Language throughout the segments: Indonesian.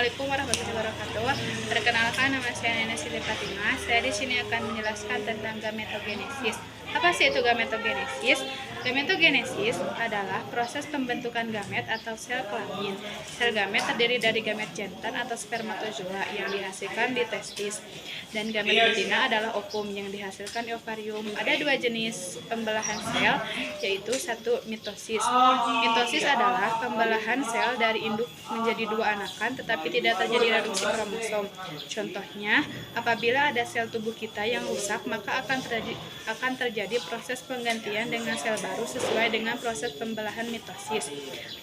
Assalamualaikum warahmatullahi wabarakatuh. Perkenalkan, nama saya Nenek Siti Fatimah. Saya di sini akan menjelaskan tentang gametogenesis. Apa sih itu gametogenesis? Gametogenesis adalah proses pembentukan gamet atau sel kelamin. Sel gamet terdiri dari gamet jantan atau spermatozoa yang dihasilkan di testis, dan gamet betina adalah ovum yang dihasilkan di ovarium. Ada dua jenis pembelahan sel, yaitu satu mitosis. Mitosis adalah pembelahan sel dari induk menjadi dua anakan, tetapi tidak terjadi reduksi kromosom. Contohnya, apabila ada sel tubuh kita yang rusak, maka akan terjadi proses penggantian dengan sel baru sesuai dengan proses pembelahan mitosis.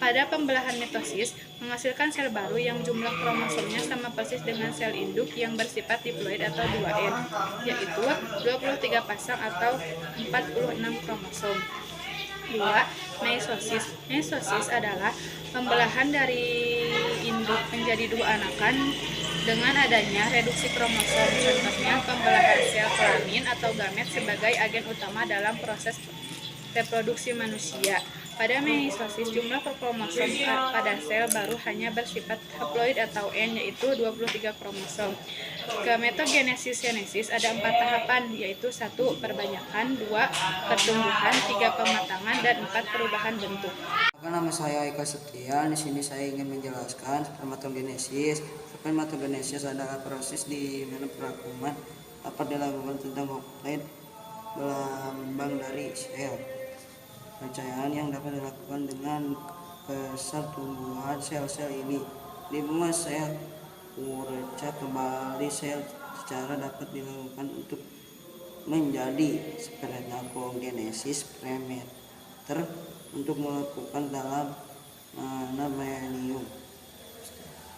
Pada pembelahan mitosis, menghasilkan sel baru yang jumlah kromosomnya sama persis dengan sel induk yang bersifat diploid atau 2N, yaitu 23 pasang atau 46 kromosom. 2. Meiosis. Meiosis adalah pembelahan dari induk menjadi dua anakan dengan adanya reduksi kromosom. Contohnya, pembelahan sel kelamin atau gamet sebagai agen utama dalam proses reproduksi manusia. Pada meiosis, jumlah kromosom pada sel baru hanya bersifat haploid atau N, yaitu 23 kromosom. Gametogenesis ada 4 tahapan, yaitu 1. Perbanyakan, 2. Pertumbuhan, 3. Pematangan, dan 4. Perubahan bentuk. Nama saya Eka Septian. Di sini saya ingin menjelaskan spermatogenesis. Spermatogenesis adalah proses di mana perakuman dapat dilakukan tentang nukleid berlambang dari sel. Pencahayaan yang dapat dilakukan dengan pertumbuhan sel-sel ini. Di bawah sel Urca kembali sel secara dapat dilakukan untuk menjadi spermatogenesis parameter untuk melakukan dalam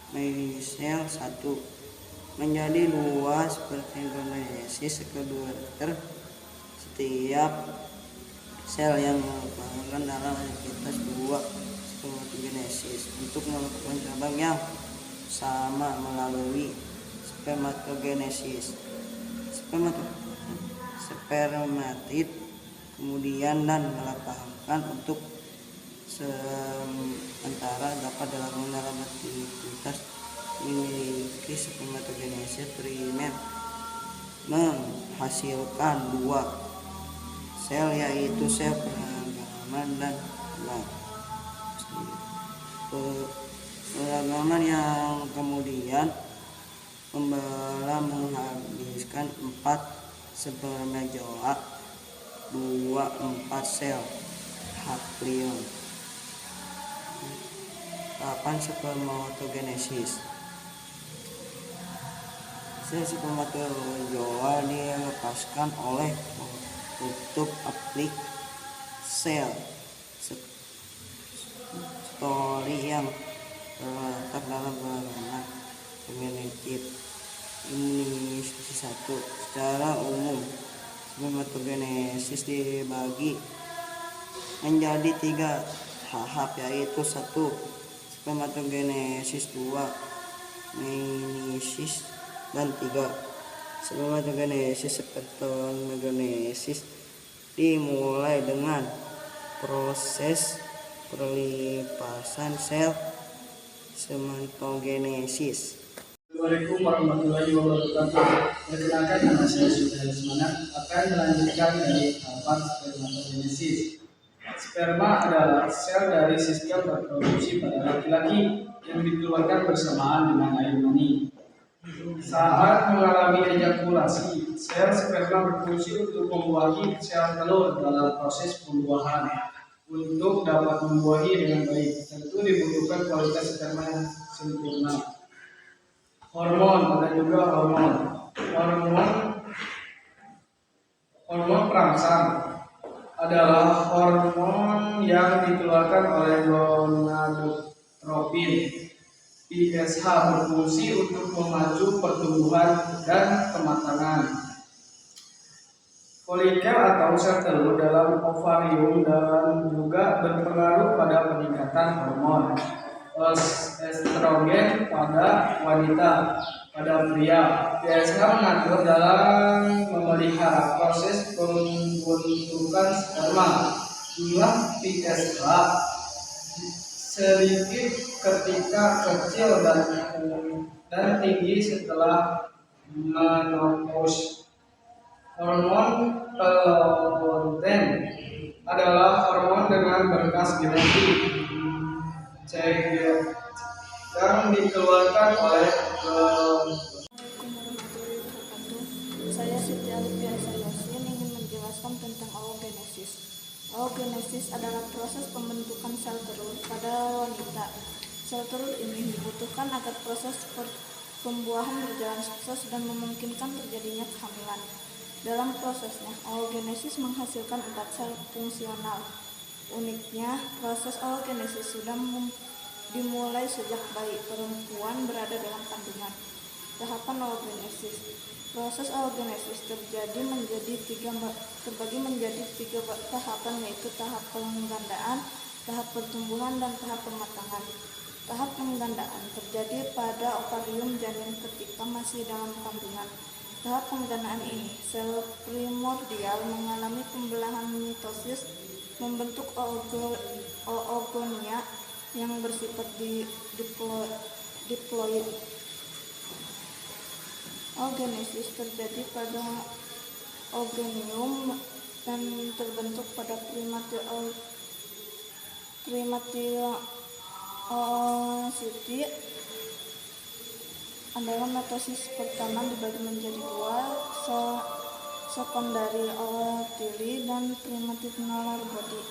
meiosis. Sel 1 menjadi 2 spermatogenesis kedua setiap sel yang melakukan dalam aktivitas 2 spermatogenesis untuk melakukan cabang yang sama melalui spermatogenesis. Spermatid kemudian dan melakukan untuk sementara dapat dilakukan dalam aktivitas memiliki spermatogenesis primer menghasilkan 2 sel, yaitu sel peragaman dan peragaman yang kemudian membelah menghabiskan 4 spermatozoa 4 sel haploid. Tahapan spermatogenesis. Sel spermatozoa dilepaskan oleh tutup aplik sel story yang terletak dalam peragaman primitif. Imunisasi 1. Secara umum, spermatogenesis dibagi menjadi 3 tahap, yaitu 1. Spermatogenesis, 2. Meiosis, dan 3. Spermatogenesis dimulai dengan proses perlipasan sel spermatogenesis. Assalamualaikum warahmatullahi wabarakatuh. Perkenalkan, nama saya Sudah Semangat akan melanjutkan dari tahapan spermatogenesis. Sperma adalah sel dari sistem reproduksi pada laki-laki yang dikeluarkan bersamaan dengan air mani. Saat mengalami ejakulasi, sel sperma berfungsi untuk membuahi sel telur dalam proses pembuahan. Untuk dapat membuahi dengan baik, tentu dibutuhkan kualitas sperma yang sempurna. Hormon, ada juga hormon perangsang adalah hormon yang dikeluarkan oleh gonadotropin. PSH berfungsi untuk memacu pertumbuhan dan kematangan. Folikel atau sel telur dalam ovarium dan juga berpengaruh pada peningkatan hormon estrogen pada wanita. Pada pria, PSH mengatur dalam memelihara proses pembentukan sperma. Jumlah PSH sedikit ketika kecil dan tinggi setelah menopause. Hormon leptin adalah hormon dengan berkas genetik yang dikeluarkan oleh Assalamualaikum warahmatullahi wabarakatuh. Saya Siti Alifiansa Yasin ingin menjelaskan tentang oogenesis. Oogenesis adalah proses pembentukan sel telur pada wanita. Sel telur ini dibutuhkan agar proses pembuahan berjalan sukses dan memungkinkan terjadinya kehamilan. Dalam prosesnya, oogenesis menghasilkan 4 sel fungsional. Uniknya, proses oogenesis sudah dimulai sejak bayi perempuan berada dalam kandungan. Tahapan oogenesis. Proses oogenesis terbagi menjadi tiga tahapan, yaitu tahap penggandaan, tahap pertumbuhan, dan tahap pematangan. Tahap penggandaan terjadi pada ovarium janin ketika masih dalam kandungan. Tahap penggandaan ini, sel primordial mengalami pembelahan mitosis, membentuk oogonia yang bersifat diploid. Oogenesis terjadi pada oogonium dan terbentuk pada primatiocyte adalah mitosis pertama dibagi menjadi 2, secondary oocyte dan primitive nuclear body.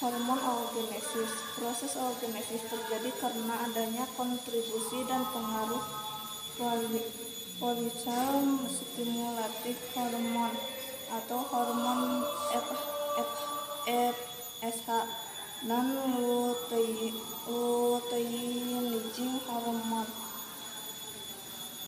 Hormon oogenesis. Proses oogenesis terjadi karena adanya kontribusi dan pengaruh polisal stimulatif hormon atau hormon FSH dan lutein.